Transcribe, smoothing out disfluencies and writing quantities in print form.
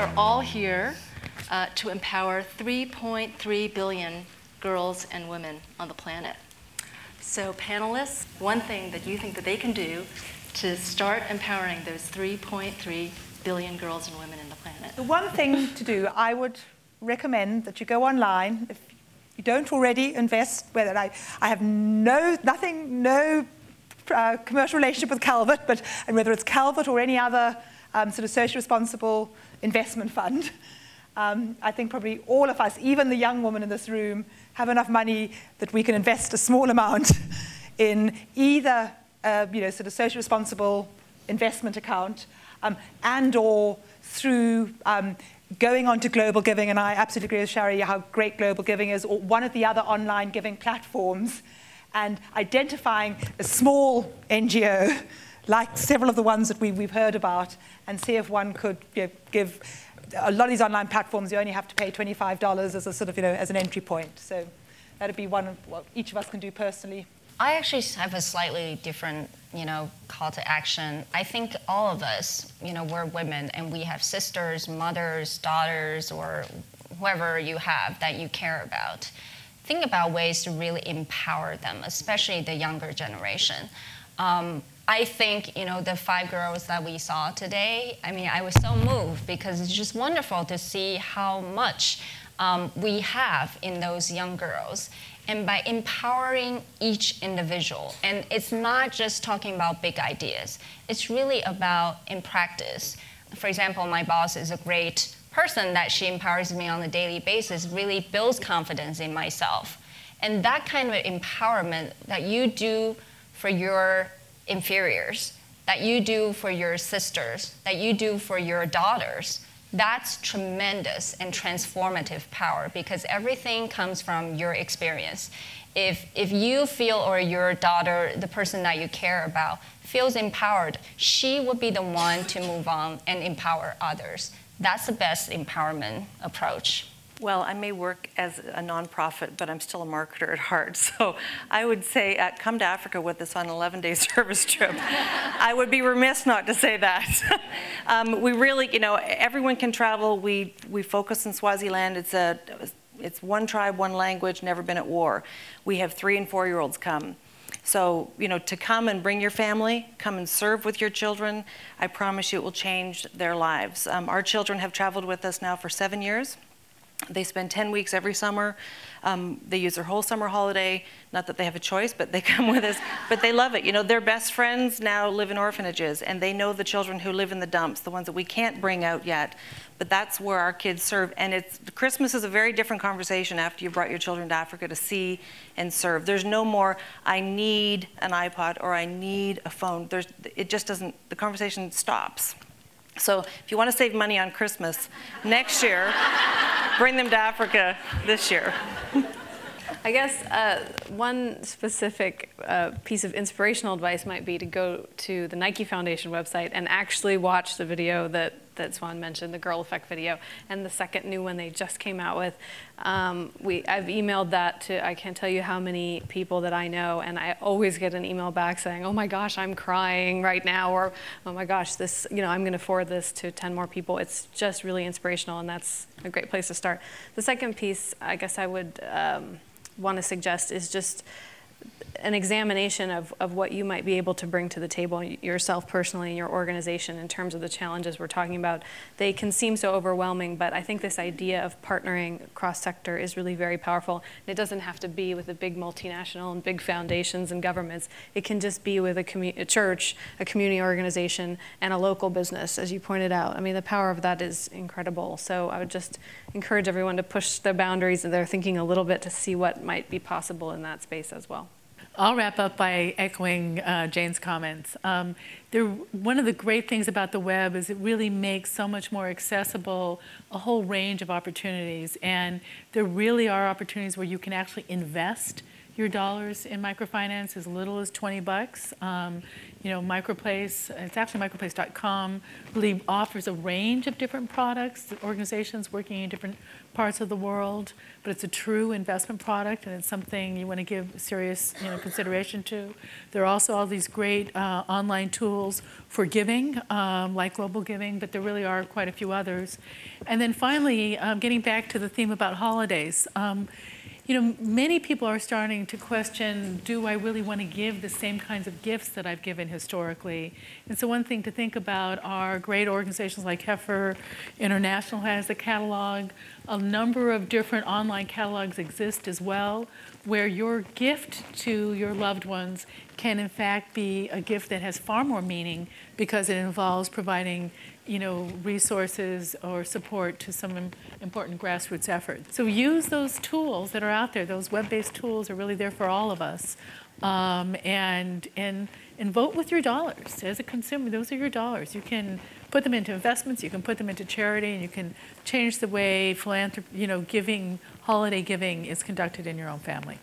are all here to empower 3.3 billion girls and women on the planet. So panelists, one thing that you think that they can do to start empowering those 3.3 billion girls and women in the planet? The one thing to do, I would recommend that you go online. If you don't already invest, whether I have no commercial relationship with Calvert, and whether it's Calvert or any other sort of socially responsible investment fund, I think probably all of us, even the young woman in this room, have enough money that we can invest a small amount in either sort of socially responsible investment account and or through going on to Global Giving, and I absolutely agree with Shari how great Global Giving is, or one of the other online giving platforms, and identifying a small NGO, like several of the ones that we've heard about, and see if one could give. A lot of these online platforms, you only have to pay $25 as a sort of, as an entry point. So that would be one of what each of us can do personally. I actually have a slightly different, call to action. I think all of us, we're women, and we have sisters, mothers, daughters, or whoever you have that you care about. Think about ways to really empower them, especially the younger generation. I think, the 5 girls that we saw today, I was so moved because it's just wonderful to see how much we have in those young girls. And by empowering each individual, and it's not just talking about big ideas, it's really about in practice. For example, my boss is a great person that she empowers me on a daily basis, really builds confidence in myself. And that kind of empowerment that you do for your inferiors, that you do for your sisters, that you do for your daughters, that's tremendous and transformative power, because everything comes from your experience. If you feel, or your daughter, the person that you care about, feels empowered, she would be the one to move on and empower others. That's the best empowerment approach. Well, I may work as a nonprofit, but I'm still a marketer at heart. So I would say, come to Africa with us on an 11-day service trip. I would be remiss not to say that. We really, everyone can travel. We focus in Swaziland. It's one tribe, one language, never been at war. We have 3- and 4-year-olds come. So, to come and bring your family, come and serve with your children, I promise you it will change their lives. Our children have traveled with us now for 7 years. They spend 10 weeks every summer. They use their whole summer holiday. Not that they have a choice, but they come with us. But they love it. Their best friends now live in orphanages, and they know the children who live in the dumps, the ones that we can't bring out yet. But that's where our kids serve. And Christmas is a very different conversation after you've brought your children to Africa to see and serve. There's no more, I need an iPod or I need a phone. It just doesn't, the conversation stops. So if you want to save money on Christmas next year, bring them to Africa this year. I guess one specific piece of inspirational advice might be to go to the Nike Foundation website and actually watch the video that Swan mentioned, the Girl Effect video, and the second new one they just came out with. I've emailed that to, I can't tell you how many people that I know, and I always get an email back saying, oh my gosh, I'm crying right now, or oh my gosh, this, I'm going to forward this to 10 more people. It's just really inspirational, and that's a great place to start. The second piece I guess I would want to suggest is just an examination of what you might be able to bring to the table yourself personally in your organization in terms of the challenges we're talking about. They can seem so overwhelming, but I think this idea of partnering cross-sector is really very powerful. And it doesn't have to be with a big multinational and big foundations and governments. It can just be with a church, a community organization, and a local business, as you pointed out. The power of that is incredible. So I would just encourage everyone to push the boundaries of their thinking a little bit to see what might be possible in that space as well. I'll wrap up by echoing Jane's comments. One of the great things about the web is it really makes so much more accessible a whole range of opportunities. And there really are opportunities where you can actually invest your dollars in microfinance as little as $20. You know, Microplace, it's actually microplace.com, really offers a range of different products, organizations working in different parts of the world, but it's a true investment product, and it's something you want to give serious, you know, consideration to. There are also all these great online tools for giving, like Global Giving, but there really are quite a few others. And then finally, getting back to the theme about holidays, you know, many people are starting to question, do I really want to give the same kinds of gifts that I've given historically? And so one thing to think about are great organizations like Heifer International has a catalog. A number of different online catalogs exist as well, where your gift to your loved ones can in fact be a gift that has far more meaning because it involves providing, you know, resources or support to some important grassroots efforts. So use those tools that are out there. Those web-based tools are really there for all of us. And vote with your dollars. As a consumer, those are your dollars. You can put them into investments, you can put them into charity, and you can change the way philanthropy, you know, giving, holiday giving is conducted in your own family.